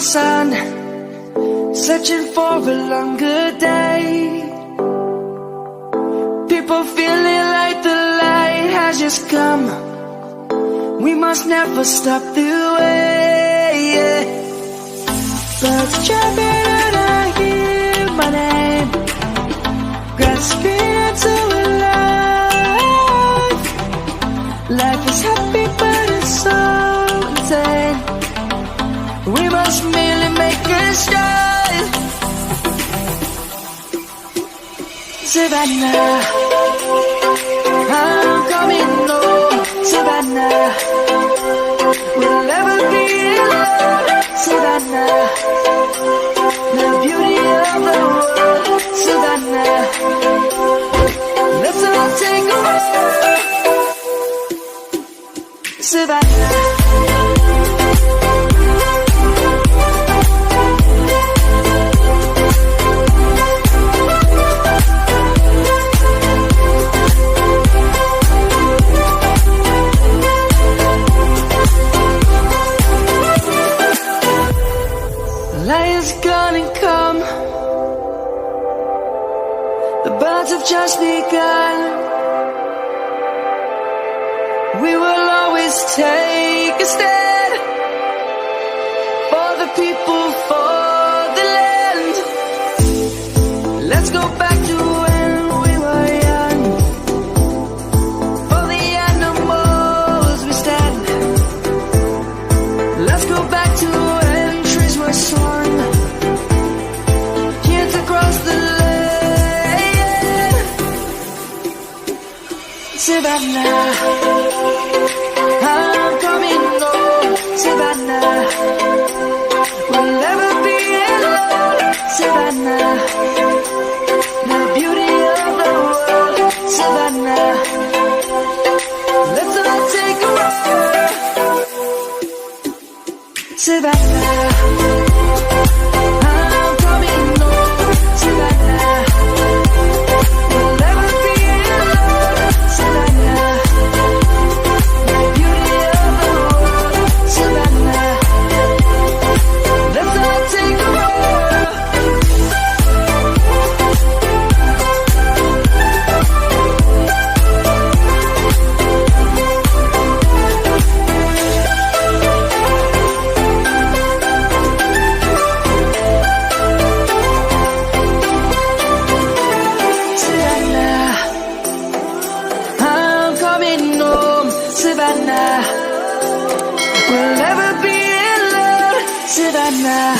sun, searching for a longer day. People feeling like the light has just come. We must never stop the way. Birds chirping and I hear my name, grasping into a life. Life is happy but it's so insane. We must merely make a start. Savannah, I'm coming home. Savannah, we'll never be alone. Savannah, the beauty of the world. Savannah, let's all take a walk. Savannah. Light is gonna come. The birds have just begun. We will always take a stand for the people, for the land. Let's go back to when we were young. For the animals we stand. Let's go back to when trees were swung. Kids across the land. Savannah, I'm coming home. Savannah, we'll never be alone. Savannah, the beauty of the world. Savannah, let's all take a walk. Savannah, I'm coming home. Savannah, we'll never be alone. Savannah, the beauty of the world. Savannah, let's all take a walk. Savannah, I'm coming home. Savannah, we'll never be alone. Savannah.